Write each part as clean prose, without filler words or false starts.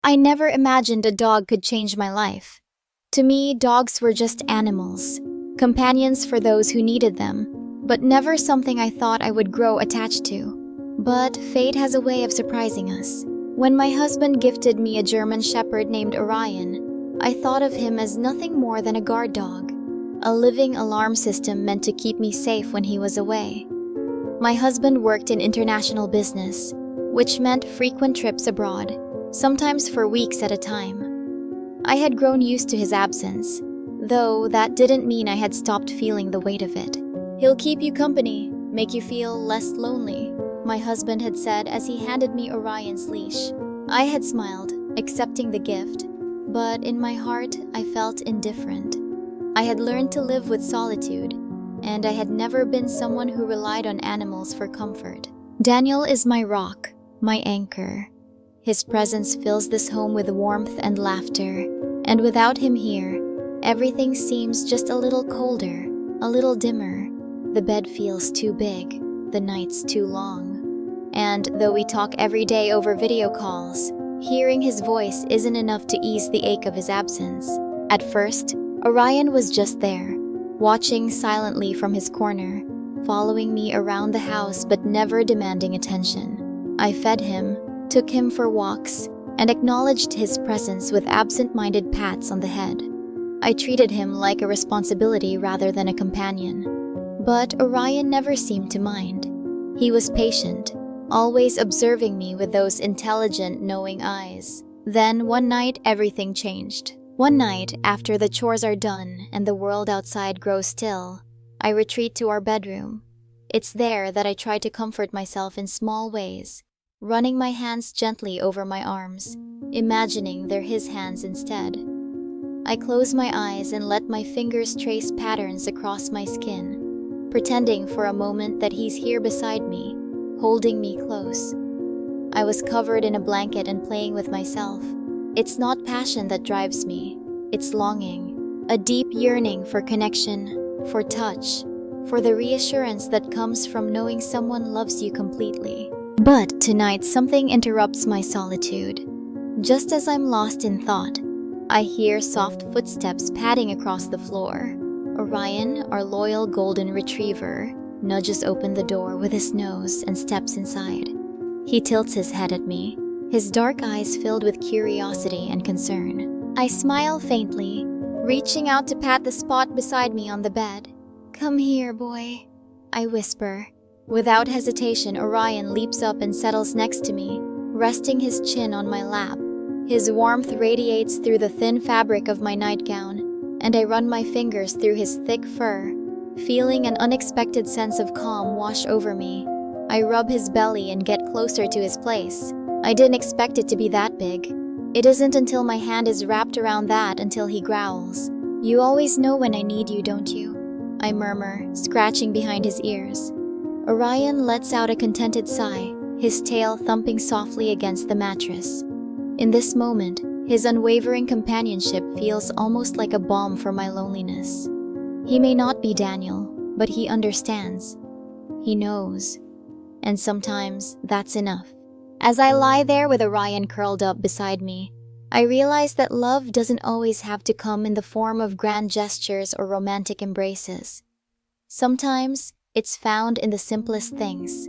I never imagined a dog could change my life. To me, dogs were just animals, companions for those who needed them, but never something I thought I would grow attached to. But fate has a way of surprising us. When my husband gifted me a German Shepherd named Orion, I thought of him as nothing more than a guard dog, a living alarm system meant to keep me safe when he was away. My husband worked in international business, which meant frequent trips abroad, sometimes for weeks at a time. I had grown used to his absence, though that didn't mean I had stopped feeling the weight of it. "He'll keep you company, make you feel less lonely," my husband had said as he handed me Orion's leash. I had smiled, accepting the gift, but in my heart I felt indifferent. I had learned to live with solitude, and I had never been someone who relied on animals for comfort. Daniel is my rock, my anchor. His presence fills this home with warmth and laughter, and without him here, everything seems just a little colder, a little dimmer. The bed feels too big, the nights too long. And though we talk every day over video calls, hearing his voice isn't enough to ease the ache of his absence. At first, Orion was just there, watching silently from his corner, following me around the house but never demanding attention. I fed him, took him for walks, and acknowledged his presence with absent-minded pats on the head. I treated him like a responsibility rather than a companion. But Orion never seemed to mind. He was patient, always observing me with those intelligent, knowing eyes. Then one night, everything changed. One night, after the chores are done and the world outside grows still, I retreat to our bedroom. It's there that I try to comfort myself in small ways, running my hands gently over my arms, imagining they're his hands instead. I close my eyes and let my fingers trace patterns across my skin, pretending for a moment that he's here beside me, holding me close. I was covered in a blanket and playing with myself. It's not passion that drives me, it's longing, a deep yearning for connection, for touch, for the reassurance that comes from knowing someone loves you completely. But tonight something interrupts my solitude. Just as I'm lost in thought, I hear soft footsteps padding across the floor. Orion, our loyal golden retriever, nudges open the door with his nose and steps inside. He tilts his head at me, his dark eyes filled with curiosity and concern. I smile faintly, reaching out to pat the spot beside me on the bed. "Come here, boy," I whisper. Without hesitation, Orion leaps up and settles next to me, resting his chin on my lap. His warmth radiates through the thin fabric of my nightgown, and I run my fingers through his thick fur, feeling an unexpected sense of calm wash over me. I rub his belly and get closer to his place. I didn't expect it to be that big. It isn't until my hand is wrapped around that until he growls. "You always know when I need you, don't you?" I murmur, scratching behind his ears. Orion lets out a contented sigh, his tail thumping softly against the mattress. In this moment, his unwavering companionship feels almost like a balm for my loneliness. He may not be Daniel, but he understands. He knows. And sometimes that's enough. As I lie there with Orion curled up beside me, I realize that love doesn't always have to come in the form of grand gestures or romantic embraces. Sometimes it's found in the simplest things,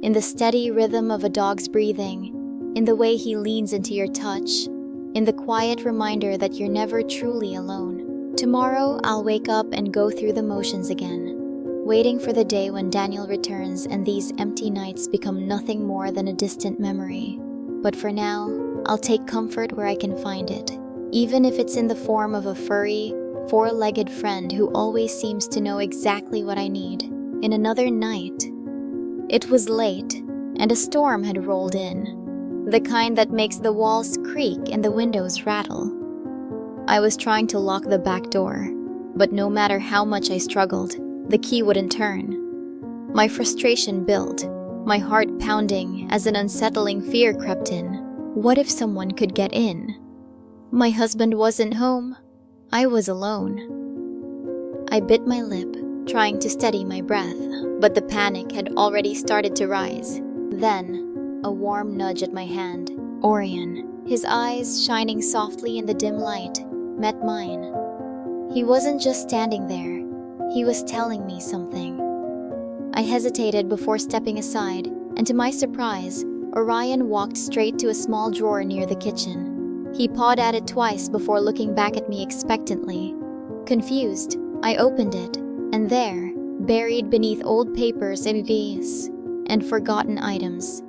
in the steady rhythm of a dog's breathing, in the way he leans into your touch, in the quiet reminder that you're never truly alone. Tomorrow, I'll wake up and go through the motions again, waiting for the day when Daniel returns and these empty nights become nothing more than a distant memory. But for now, I'll take comfort where I can find it, even if it's in the form of a furry, four-legged friend who always seems to know exactly what I need. In another night, it was late, and a storm had rolled in, the kind that makes the walls creak and the windows rattle. I was trying to lock the back door, but no matter how much I struggled, the key wouldn't turn. My frustration built, my heart pounding as an unsettling fear crept in. What if someone could get in? My husband wasn't home. I was alone. I bit my lip, trying to steady my breath, but the panic had already started to rise. Then, a warm nudge at my hand. "Orion." His eyes, shining softly in the dim light, met mine. He wasn't just standing there, he was telling me something. I hesitated before stepping aside, and to my surprise, Orion walked straight to a small drawer near the kitchen. He pawed at it twice before looking back at me expectantly. Confused, I opened it, and there, buried beneath old papers and forgotten items,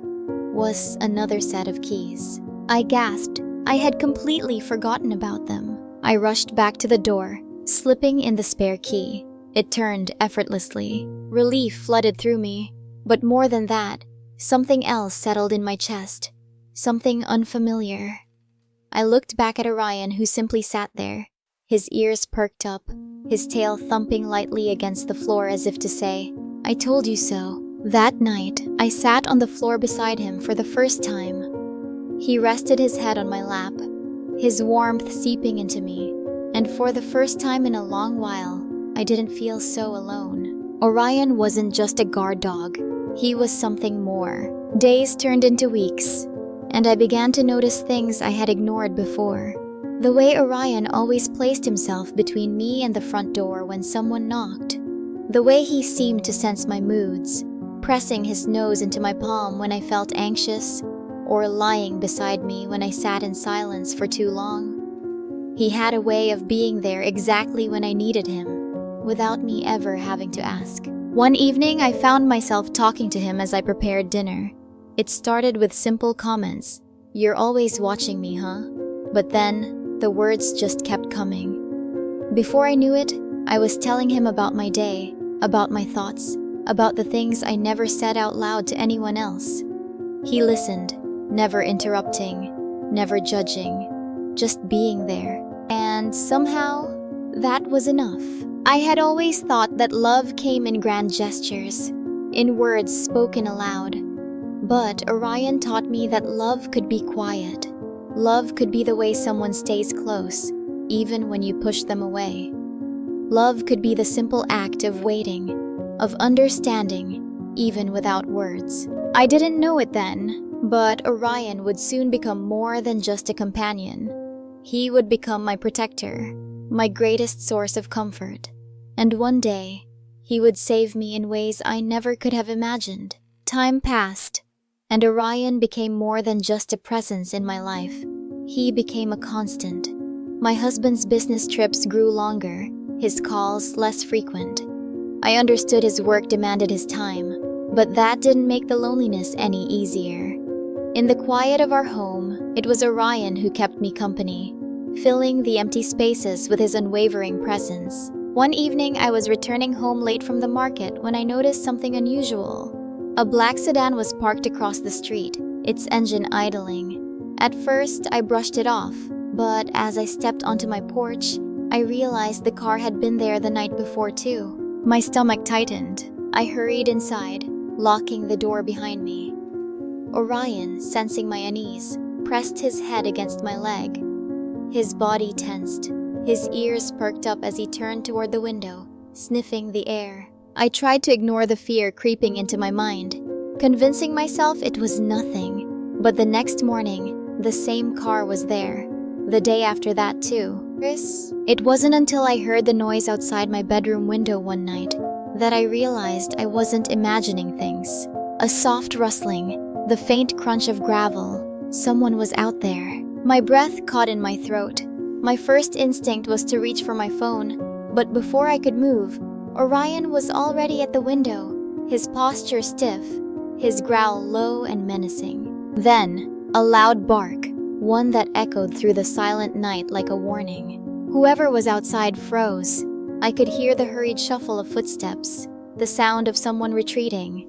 was another set of keys. I gasped. I had completely forgotten about them. I rushed back to the door, slipping in the spare key. It turned effortlessly. Relief flooded through me. But more than that, something else settled in my chest. Something unfamiliar. I looked back at Orion, who simply sat there, his ears perked up, his tail thumping lightly against the floor as if to say, "I told you so." That night, I sat on the floor beside him for the first time. He rested his head on my lap, his warmth seeping into me, and for the first time in a long while, I didn't feel so alone. Orion wasn't just a guard dog, he was something more. Days turned into weeks, and I began to notice things I had ignored before. The way Orion always placed himself between me and the front door when someone knocked. The way he seemed to sense my moods, pressing his nose into my palm when I felt anxious, or lying beside me when I sat in silence for too long. He had a way of being there exactly when I needed him, without me ever having to ask. One evening, I found myself talking to him as I prepared dinner. It started with simple comments. "You're always watching me, huh?" But then, the words just kept coming. Before I knew it, I was telling him about my day, about my thoughts, about the things I never said out loud to anyone else. He listened, never interrupting, never judging, just being there. And somehow, that was enough. I had always thought that love came in grand gestures, in words spoken aloud. But Orion taught me that love could be quiet. Love could be the way someone stays close, even when you push them away. Love could be the simple act of waiting, of understanding, even without words. I didn't know it then, but Orion would soon become more than just a companion. He would become my protector, my greatest source of comfort. And one day, he would save me in ways I never could have imagined. Time passed, and Orion became more than just a presence in my life. He became a constant. My husband's business trips grew longer, his calls less frequent. I understood his work demanded his time, but that didn't make the loneliness any easier. In the quiet of our home, it was Orion who kept me company, filling the empty spaces with his unwavering presence. One evening, I was returning home late from the market when I noticed something unusual. A black sedan was parked across the street, its engine idling. At first, I brushed it off, but as I stepped onto my porch, I realized the car had been there the night before too. My stomach tightened. I hurried inside, locking the door behind me. Orion, sensing my unease, pressed his head against my leg. His body tensed, his ears perked up as he turned toward the window, sniffing the air. I tried to ignore the fear creeping into my mind, convincing myself it was nothing. But the next morning, the same car was there. The day after that too. It wasn't until I heard the noise outside my bedroom window one night that I realized I wasn't imagining things. A soft rustling, the faint crunch of gravel. Someone was out there. My breath caught in my throat. My first instinct was to reach for my phone, but before I could move, Orion was already at the window, his posture stiff, his growl low and menacing. Then, a loud bark, one that echoed through the silent night like a warning. Whoever was outside froze. I could hear the hurried shuffle of footsteps, the sound of someone retreating.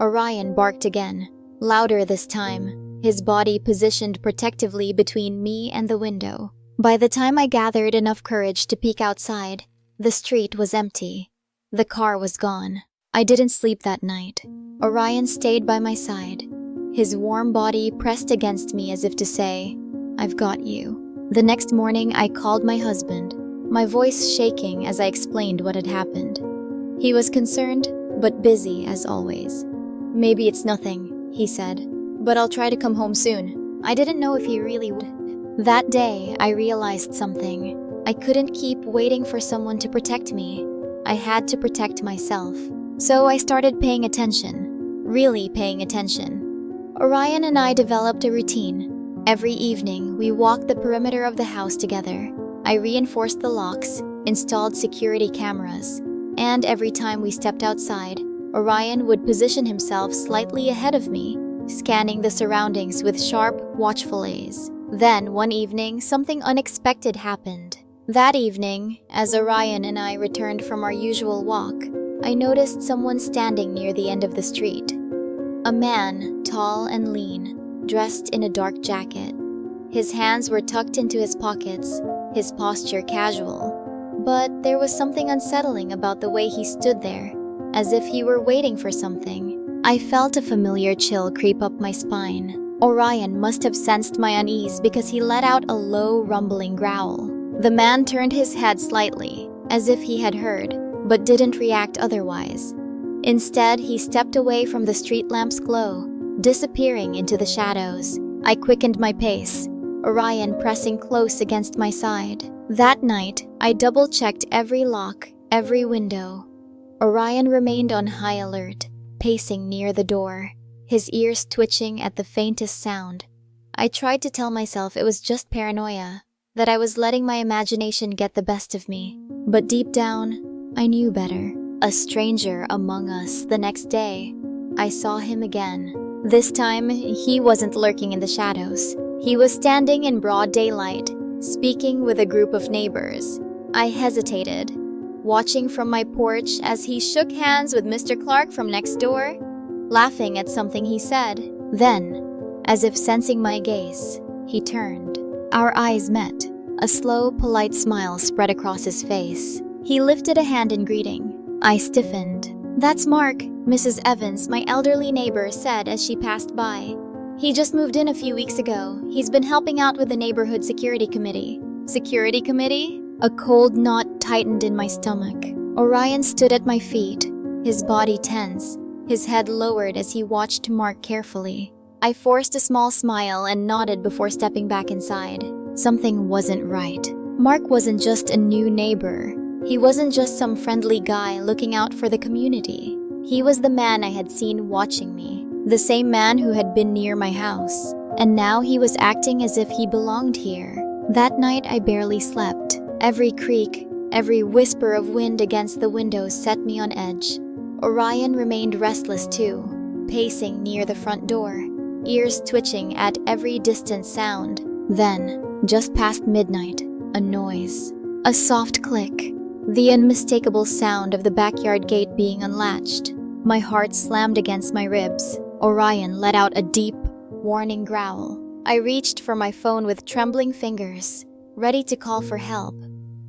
Orion barked again, louder this time, his body positioned protectively between me and the window. By the time I gathered enough courage to peek outside, the street was empty. The car was gone. I didn't sleep that night. Orion stayed by my side, his warm body pressed against me as if to say, "I've got you." The next morning, I called my husband, my voice shaking as I explained what had happened. He was concerned, but busy as always. "Maybe it's nothing," he said, "but I'll try to come home soon." I didn't know if he really would. That day, I realized something. I couldn't keep waiting for someone to protect me. I had to protect myself. So I started paying attention. Really paying attention. Orion and I developed a routine. Every evening, we walked the perimeter of the house together. I reinforced the locks, installed security cameras, and every time we stepped outside, Orion would position himself slightly ahead of me, scanning the surroundings with sharp, watchful eyes. Then, one evening, something unexpected happened. That evening, as Orion and I returned from our usual walk, I noticed someone standing near the end of the street. A man, tall and lean, dressed in a dark jacket. His hands were tucked into his pockets, his posture casual. But there was something unsettling about the way he stood there, as if he were waiting for something. I felt a familiar chill creep up my spine. Orion must have sensed my unease because he let out a low, rumbling growl. The man turned his head slightly, as if he had heard, but didn't react otherwise. Instead, he stepped away from the street lamp's glow, disappearing into the shadows. I quickened my pace, Orion pressing close against my side. That night, I double-checked every lock, every window. Orion remained on high alert, pacing near the door, his ears twitching at the faintest sound. I tried to tell myself it was just paranoia, that I was letting my imagination get the best of me. But deep down, I knew better. A stranger among us. The next day, I saw him again. This time, he wasn't lurking in the shadows. He was standing in broad daylight, speaking with a group of neighbors. I hesitated, watching from my porch as he shook hands with Mr. Clark from next door, laughing at something he said. Then, as if sensing my gaze, he turned. Our eyes met. A slow, polite smile spread across his face. He lifted a hand in greeting. I stiffened. "That's Mark," Mrs. Evans, my elderly neighbor, said as she passed by. "He just moved in a few weeks ago. He's been helping out with the neighborhood security committee." Security committee? A cold knot tightened in my stomach. Orion stood at my feet, his body tense, his head lowered as he watched Mark carefully. I forced a small smile and nodded before stepping back inside. Something wasn't right. Mark wasn't just a new neighbor. He wasn't just some friendly guy looking out for the community. He was the man I had seen watching me, the same man who had been near my house. And now he was acting as if he belonged here. That night I barely slept. Every creak, every whisper of wind against the windows set me on edge. Orion remained restless too, pacing near the front door, ears twitching at every distant sound. Then, just past midnight, a noise. A soft click. The unmistakable sound of the backyard gate being unlatched. My heart slammed against my ribs. Orion let out a deep, warning growl. I reached for my phone with trembling fingers, ready to call for help.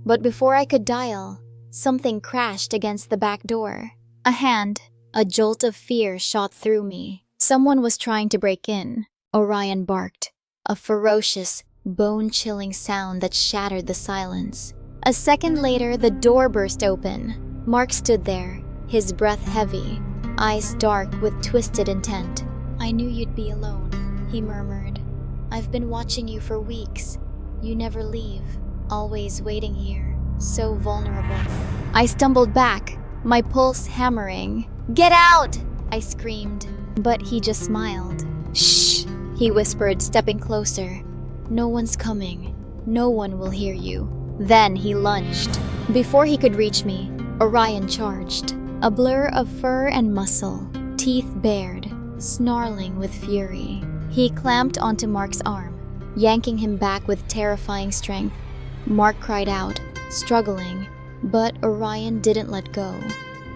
But before I could dial, something crashed against the back door. A hand. A jolt of fear shot through me. Someone was trying to break in. Orion barked. A ferocious, bone-chilling sound that shattered the silence. A second later, the door burst open. Mark stood there, his breath heavy, eyes dark with twisted intent. "I knew you'd be alone," he murmured. "I've been watching you for weeks. You never leave, always waiting here, so vulnerable." I stumbled back, my pulse hammering. "Get out!" I screamed, but he just smiled. "Shh," he whispered, stepping closer. "No one's coming. No one will hear you." Then he lunged. Before he could reach me, Orion charged. A blur of fur and muscle, teeth bared, snarling with fury. He clamped onto Mark's arm, yanking him back with terrifying strength. Mark cried out, struggling, but Orion didn't let go.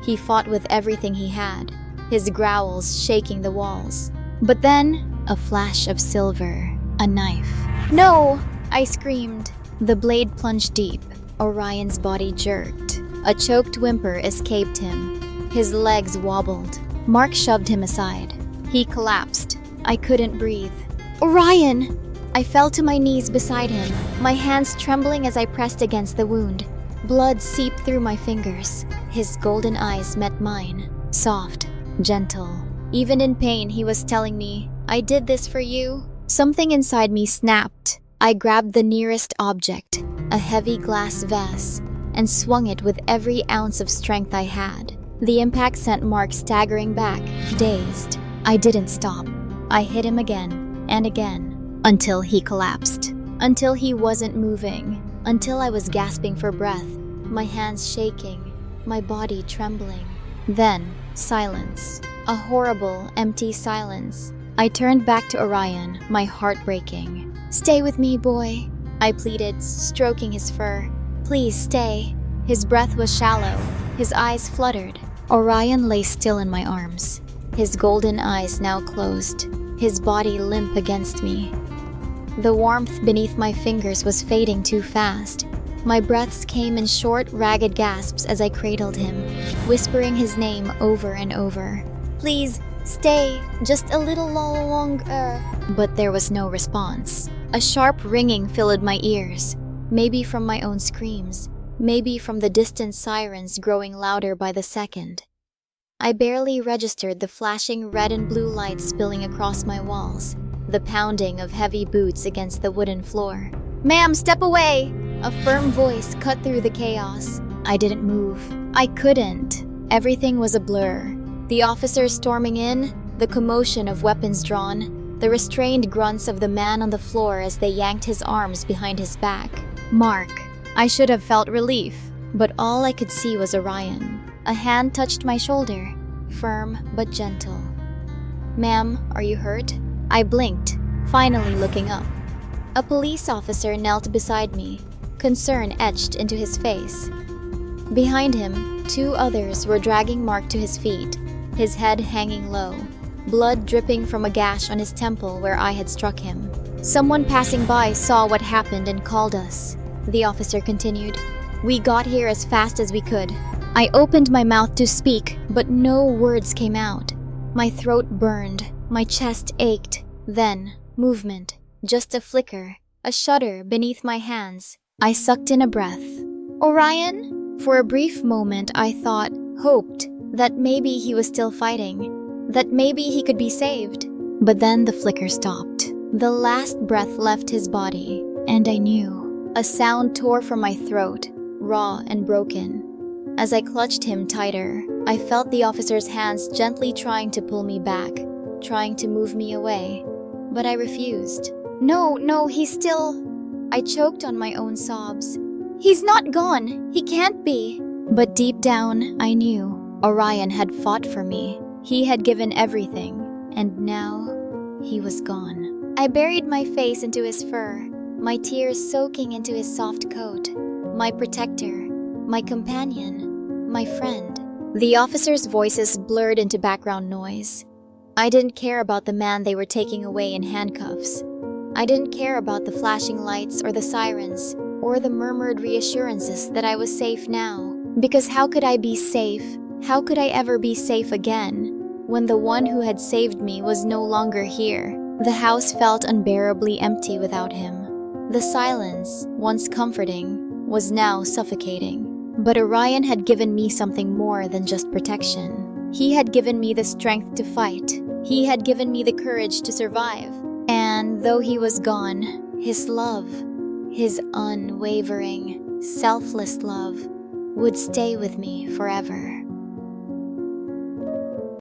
He fought with everything he had, his growls shaking the walls. But then, a flash of silver, a knife. "No!" I screamed. The blade plunged deep. Orion's body jerked. A choked whimper escaped him. His legs wobbled. Mark shoved him aside. He collapsed. I couldn't breathe. "Orion!" I fell to my knees beside him, my hands trembling as I pressed against the wound. Blood seeped through my fingers. His golden eyes met mine, soft, gentle. Even in pain, he was telling me, "I did this for you." Something inside me snapped. I grabbed the nearest object, a heavy glass vase, and swung it with every ounce of strength I had. The impact sent Mark staggering back, dazed. I didn't stop. I hit him again and again, until he collapsed. Until he wasn't moving. Until I was gasping for breath, my hands shaking, my body trembling. Then, silence. A horrible, empty silence. I turned back to Orion, my heart breaking. "Stay with me, boy," I pleaded, stroking his fur. "Please stay." His breath was shallow, his eyes fluttered. Orion lay still in my arms, his golden eyes now closed, his body limp against me. The warmth beneath my fingers was fading too fast. My breaths came in short, ragged gasps as I cradled him, whispering his name over and over. "Please, stay, just a little longer." But there was no response. A sharp ringing filled my ears, maybe from my own screams, maybe from the distant sirens growing louder by the second. I barely registered the flashing red and blue lights spilling across my walls, the pounding of heavy boots against the wooden floor. "Ma'am, step away!" A firm voice cut through the chaos. I didn't move. I couldn't. Everything was a blur. The officers storming in, the commotion of weapons drawn, the restrained grunts of the man on the floor as they yanked his arms behind his back. Mark. I should have felt relief, but all I could see was Orion. A hand touched my shoulder, firm but gentle. "Ma'am, are you hurt?" I blinked, finally looking up. A police officer knelt beside me, concern etched into his face. Behind him, 2 others were dragging Mark to his feet, his head hanging low, blood dripping from a gash on his temple where I had struck him. "Someone passing by saw what happened and called us," the officer continued. "We got here as fast as we could." I opened my mouth to speak, but no words came out. My throat burned, my chest ached. Then, movement, just a flicker, a shudder beneath my hands. I sucked in a breath. "Orion?" For a brief moment I thought, hoped, that maybe he was still fighting, that maybe he could be saved. But then the flicker stopped. The last breath left his body, and I knew. A sound tore from my throat, raw and broken. As I clutched him tighter, I felt the officer's hands gently trying to pull me back, trying to move me away. But I refused. No, he's still..." I choked on my own sobs. "He's not gone. He can't be." But deep down, I knew. Orion had fought for me. He had given everything, and now he was gone. I buried my face into his fur, my tears soaking into his soft coat. My protector, my companion, my friend. The officers' voices blurred into background noise. I didn't care about the man they were taking away in handcuffs. I didn't care about the flashing lights or the sirens, or the murmured reassurances that I was safe now. Because how could I be safe? How could I ever be safe again, when the one who had saved me was no longer here? The house felt unbearably empty without him. The silence, once comforting, was now suffocating. But Orion had given me something more than just protection. He had given me the strength to fight. He had given me the courage to survive. And though he was gone, his love, his unwavering, selfless love, would stay with me forever.